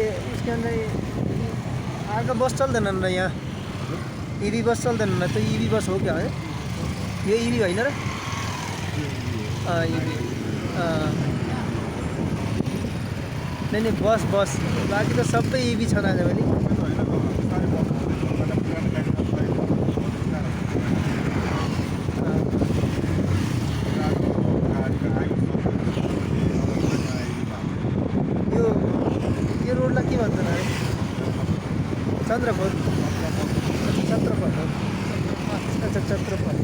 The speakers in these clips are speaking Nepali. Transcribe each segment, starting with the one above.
उसके अंदर आगे बस चल्दैन न यहाँ ईवी बस चल्दैन न त्यो ईवी बस हो क्या है यो ईवी होइन र ईवी नहीं बस बस बाकी तो सबै ईवी छन् आजभोलि यो रोडलाई के भन्छन् अरे चन्द्रपुर चन्द्रपुर अच्छा चन्द्रपुर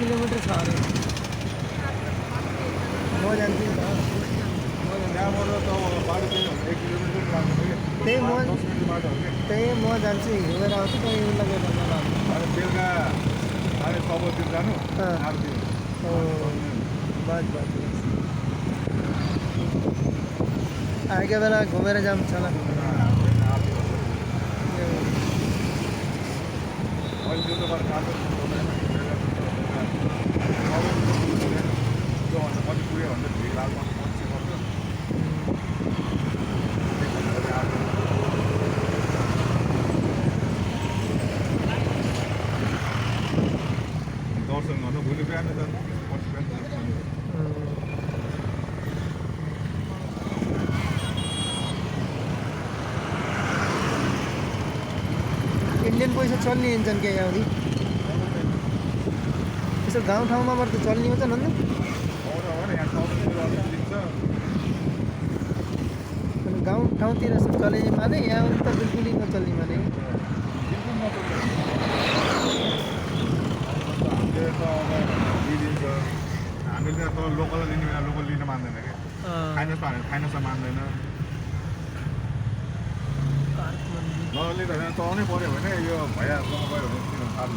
किलोमीटर छ अरे म जान्छु त्यही म जान्छु हिँडेर आउँछु त्यही उसलाई बेलुका 6:30 जानु बस बस आएका बेला घुमेर जाऊँ छ दर्शन गर्नु भोलि बिहान इंडियन पैसा चल्ने हिँड्छन् क्या यहाँ यसो गाउँठाउँमा मात्र चल्ने हो त नन्द गाउँठाउँतिर चले माने यहाँ त बिल्कुलै नचल्ने माने हामीले त लोकल लिने बेला लोकल लिन मान्दैन क्या फाइनेन्स मान्दैन नलिँदा चलाउनै पऱ्यो भने यो भैया गयो भने किन साह्रो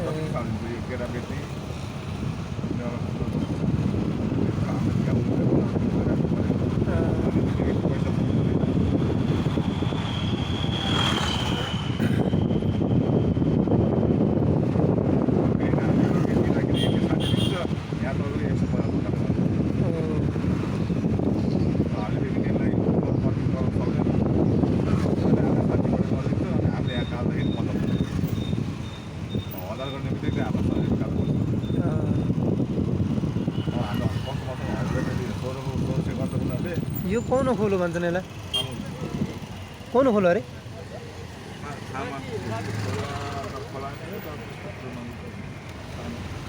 हुन्छ यो केरा बेच्ने यो कौन खोलो भन्छन् यसलाई कौन खोलो अरे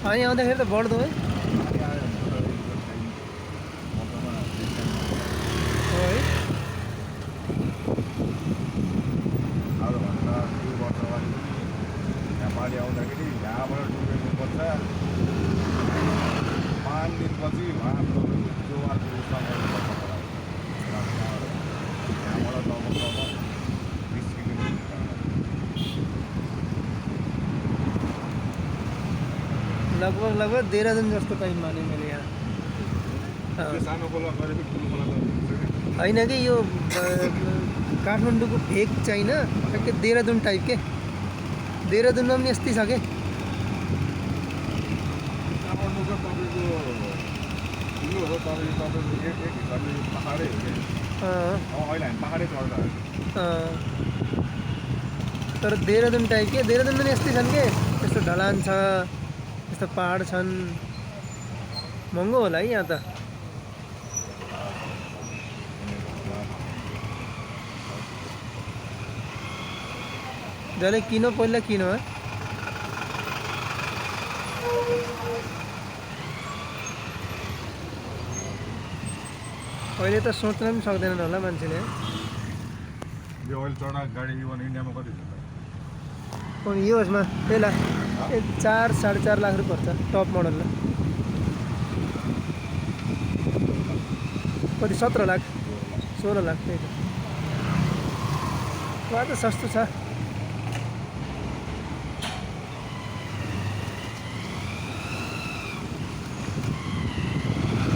पानी आउँदाखेरि त बढ्दो है पानी आउँदाखेरि यहाँबाट डुबेनुपर्छ 5 दिनपछि उहाँ जो लगभग देहरादून जस्तो टाइम माने मैले यहाँ होइन कि यो काठमाडौँको भेग चाहिँ होइन देहरादून टाइप के देहरादूनमा पनि यस्तै छ के तर देहरादून टाइप के देहरादून पनि यस्तै छन् के यस्तो ढलान छ यस्तो पहाड छन् महँगो होला है यहाँ त जसले किन पहिला किन अहिले त सोच्न पनि सक्दैनन् होला मान्छेले यो ओइल चढा गाडी इभन इन्डियामा कति छ त? यो उसमा पहिला 4 4.5 लाख रुपियाँ पर्छ टप मोडलमा कति 17 लाख 16 लाख त्यही त वा त सस्तो छ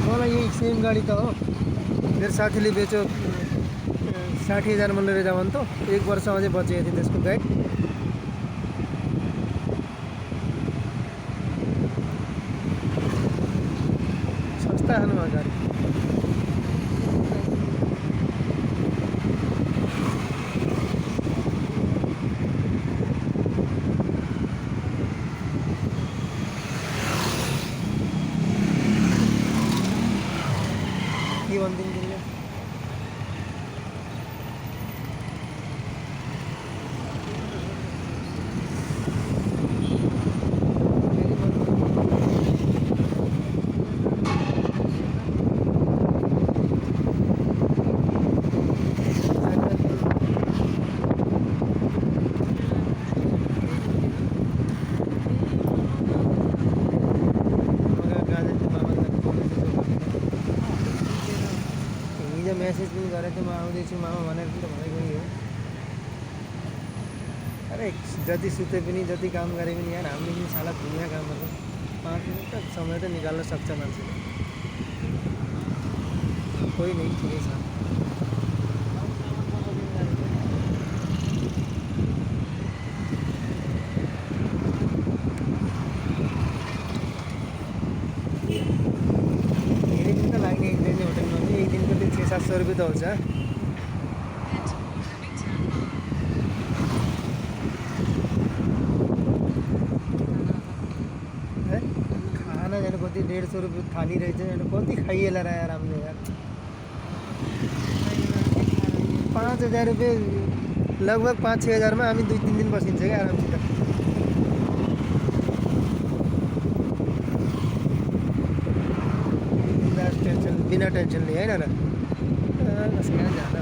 मलाई यही सेम गाडी त हो मेरो साथीले बेच्यो 60,000 मा लिएर जाऊ त 1 वर्ष अझै बचेको थियो त्यसको गाडी सस्ता खानु गाडी के भन्दिन तिमीले मेसेज पनि गरेको म आउँदैछु मामा भनेर पनि त भनेको नि हो अरे जति सुते पनि जति काम गरे पनि यार हामीले पनि साला दुनियाँ काम गर्छ 5 मिनट त समय त निकाल्न सक्छ मान्छेले कोही नै ठिकै छ धेरै दिन त लाग्ने एक दिन होटलमा पनि एक दिनको त्यो 600-700 रुपियाँ त हुन्छ है खाना जाने कति 150 रुपियाँ थाली रहेछ अनि कति खाइएला र यार हामीले यार 5,000 रुपियाँ लगभग 5-6 हजारमा हामी 2-3 दिन बसिन्छ क्या आरामसित टेंशन बिना टेंशन लिए है ना बस यहाँ जाना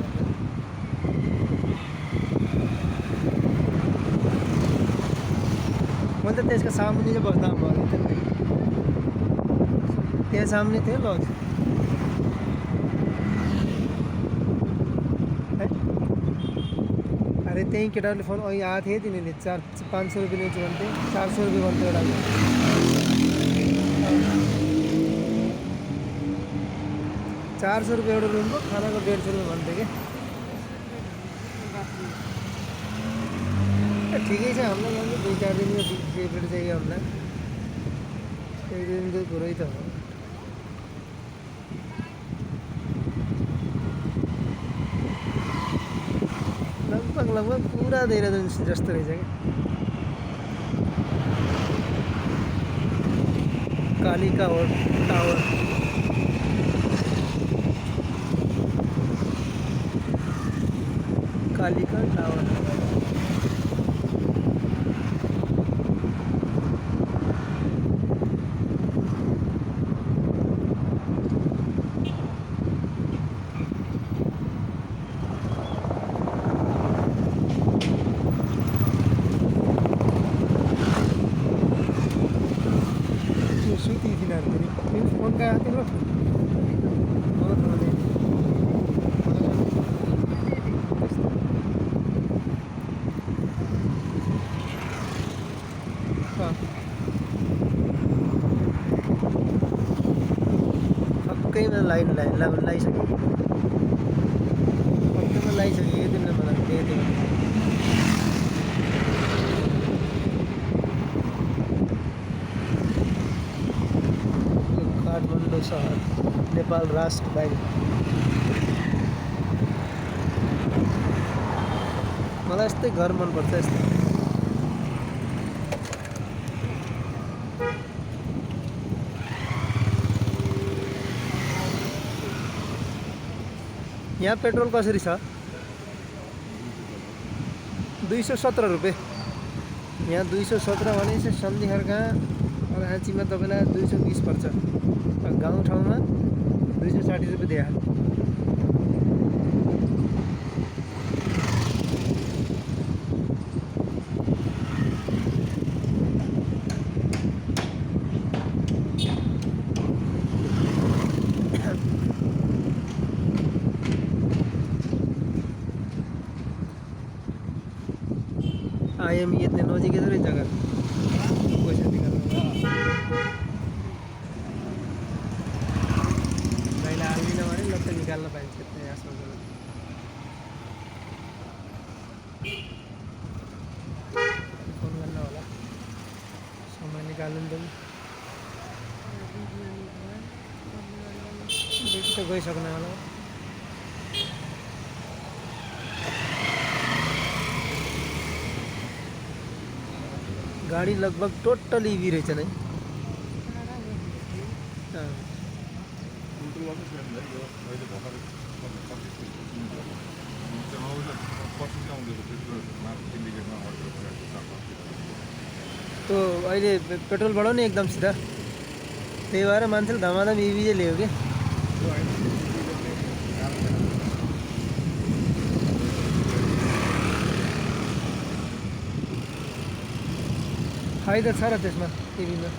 मतलब तो इसका सामने जो बसना बहुत क्या सामने थे लॉज अरे त्यही केटाले फोन अहिले आएको थिएँ तिनीहरूले 500 रुपियाँ ल्याउँछु भन्थे 400 रुपियाँ भन्थ्यो एउटा 400 रुपियाँ एउटा रुमको खानाको 150 रुपियाँ भन्थ्यो क्या ठिकै छ हामीलाई यहाँ 2-4 दिनको सेपरेट चाहियो हामीलाई 1 दिनको कुरै त हो लगभग पूरा देहरादून जस्तो रहेछ क्या कालिका टावर कालिका टावर सुती किनार फोन का तिम्रो सबैमा लाइन लगाइसक्यो सबैमा लगाइसक्यो यो दिन मलाई त्यही काठमाडौँ सहर नेपाल राष्ट्र बाहिर मलाई यस्तै घर मनपर्छ यस्तो यहाँ पेट्रोल कसरी छ 217 रुपियाँ यहाँ 217 भनेपछि सन्धिखर्का अर्घाँचीमा तपाईँलाई 220 पर्छ। गाउँठाउँमा 260 रुपियाँ दिया। आइएम इतने नजिकै छ रहेछ जग्गा पैसा निकाल्नु मैले हाल्दिनँ भने लट्ट निकाल्न पाइन्छ त्यहाँ आसमा गएर फोन गर्न होला समय निकाल्नु नि त गइसक्नु होला गाडी लगभग टोटल ईवी रहेछ नै त्यो अहिले पेट्रोल बढाउने एकदम सिधा त्यही भएर मान्छेले धमाधम ईवी चाहिँ ल्यायो कि फाइदा छ र त्यसमा टिभीमा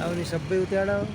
आउने सबै उताडा हो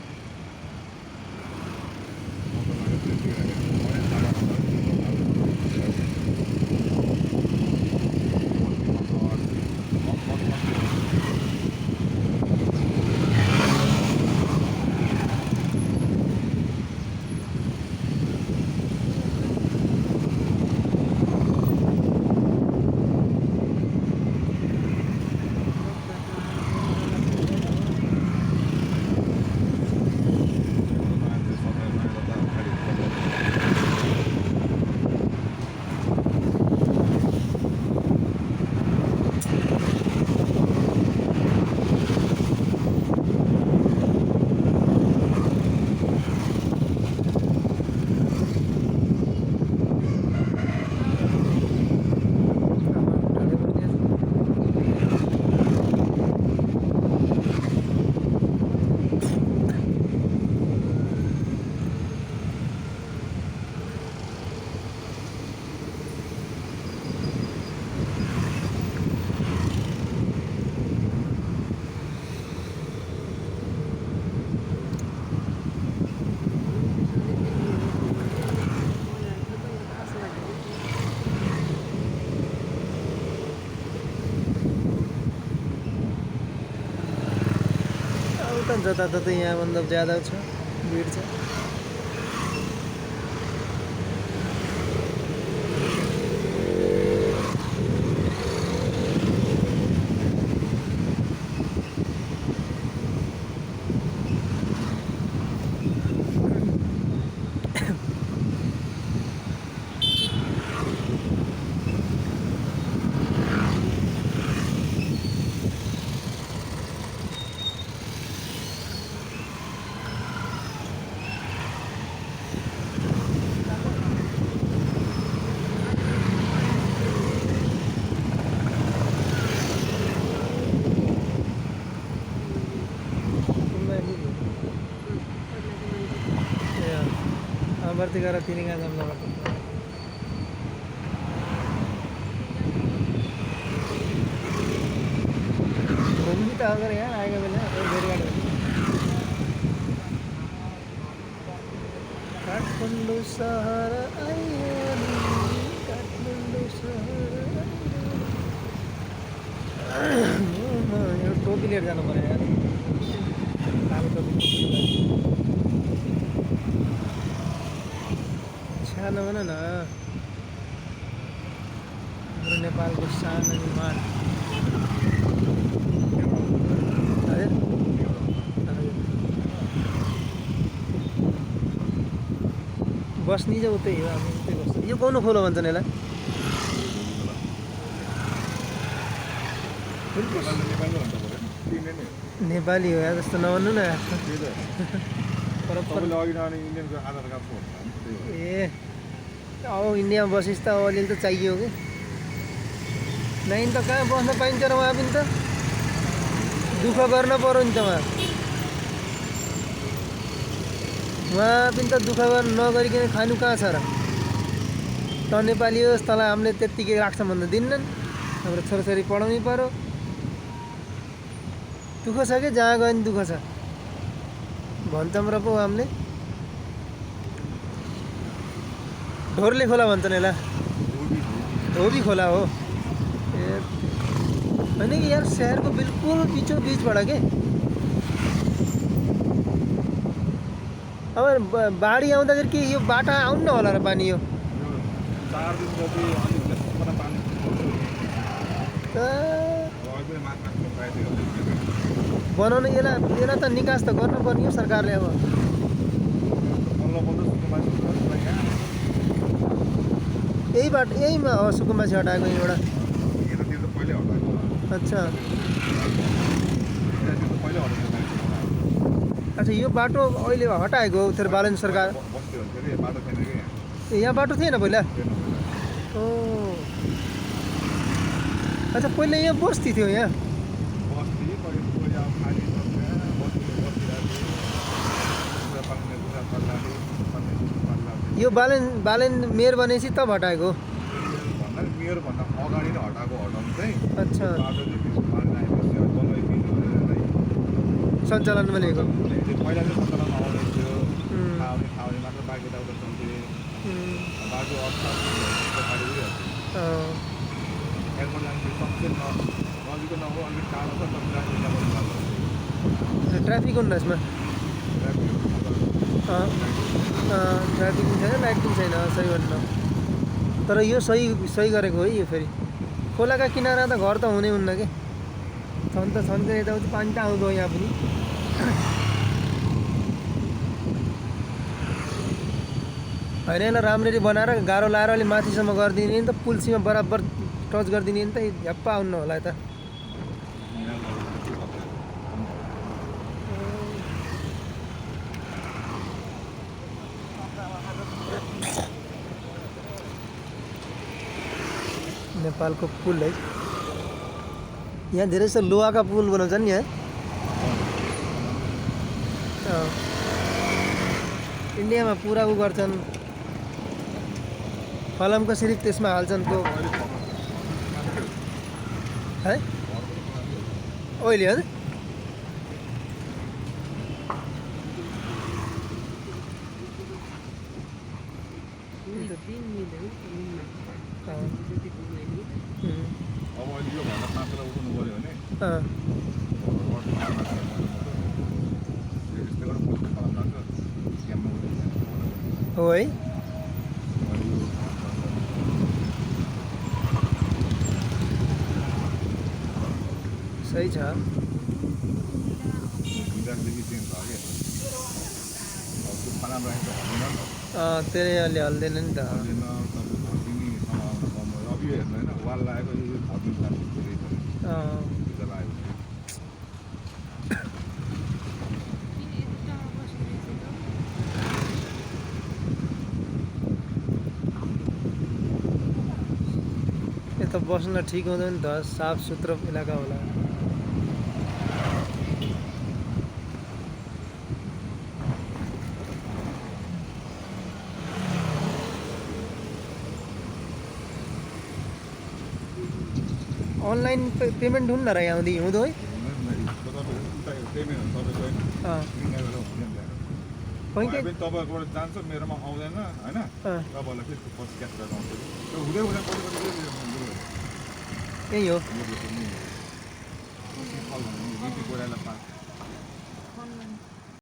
जताततै यहाँ मतलब ज्यादा छ भिड छ berarti gara tiningan sama apa घूम तो अगर यार आएगा बोले रेलगाड़ी काठमाडौँ शहर आयो नि काठमाडौँ शहर आयो टोपी लिएर जानु पर्यो यार लामो टोपी सानो भन न हाम्रो नेपालको सानो मान बस्ने चाहिँ उतै हो अब उतै बस्छ यो कुन खोलो भन्छन् यसलाई बिल्कुल नेपाली भन्नु पऱ्यो किन्ने नि नेपाली हो या जस्तो नभन्नु न त्यही त तपाईँले अघि नआउने इन्डियनको आधार कार्ड पो भन्नु त्यही हो ए अब इन्डियामा बसेस् त अब अलिअलि त चाहियो कि नाइन त कहाँ बस्न पाइन्छ र उहाँ पनि त दुःख गर्न पऱ्यो नि त उहाँ पनि त दुःख नगरिकन खानु कहाँ छ र त नेपाली होस् तँलाई हामीले त्यत्तिकै राख्छ भन्दा दिन्नन् हाम्रो छोराछोरी पढाउनै पऱ्यो दुःख छ कि जहाँ गयो नि दुःख छ भन्छौँ र पो हामीले ढोरले खोला भन्छन् यसलाई धोबी खोला हो ए होइन कि यार शहरको बिल्कुल बिचबाट के अब बाढी आउँदाखेरि के यो बाटा आउनु न होला र पानी यो 4 दिनपछि अनि त्यसबाट पानी त अहिले मात्र पाइदियो बनाउनु यसलाई त निकास त गर्नुपर्ने हो सरकारले अब यहीमा हो सुकुम्बासी हटाएको एउटा अच्छा अच्छा यो बाटो अहिले हटाएको हो तेरो बालन सरकार ए यहाँ बाटो थिएन पहिला ओ अच्छा पहिला यहाँ बस्ती थियो यहाँ यो बालेन मेयर बनेपछि तब हटाएको मेयर भन्दा अगाडि नै हटाउनु चाहिँ अच्छा बाटो चाहिँ सञ्चालनमा लिएको पहिला चाहिँ सञ्चालन आउँदै थियो थाहा मात्र बाँकी यताउता चल्थे बाटो एयरपोर्ट जाने सबसे नजिकै नहो अलिक टाढो छ ट्राफिक हुन्न यसमा ट्राफिक पनि छैन लाइट पनि छैन सही भन्नु तर यो सही गरेको है यो फेरि खोलाका किनारा त घर त हुनै हुन्न कि छन् त यताउति पानी त आउँदो यहाँ पनि होइन यसलाई राम्ररी बनाएर गाह्रो लाएर अलिक माथिसम्म गरिदिने नि त पुलसीमा बराबर टच गरिदिने नि त झ्याप्पा आउनु होला यता नेपालको पुल है यहाँ धेरै जस्तो लोहाका पुल बनाउँछन् नि है इन्डियामा पुरा उ गर्छन् फलामको सिरिफ त्यसमा हाल्छन् त्यो है ओइली हो अब अहिले यो भन्दा मात्र उठाउनु पऱ्यो भने हो है सही छ त्यसले अलि हाल्दैन नि त यता बस्न ठिक हुँदैन नि त साफ सुथरो इलाका होला अनलाइन पेमेन्ट हुन्न र यहाँ हुँदो है तपाईँकोबाट जान्छ मेरोमा आउँदैन होइन तपाईँलाई फेरि पछि क्यास गरेर आउँछ हुँदै यही हो गोरालाई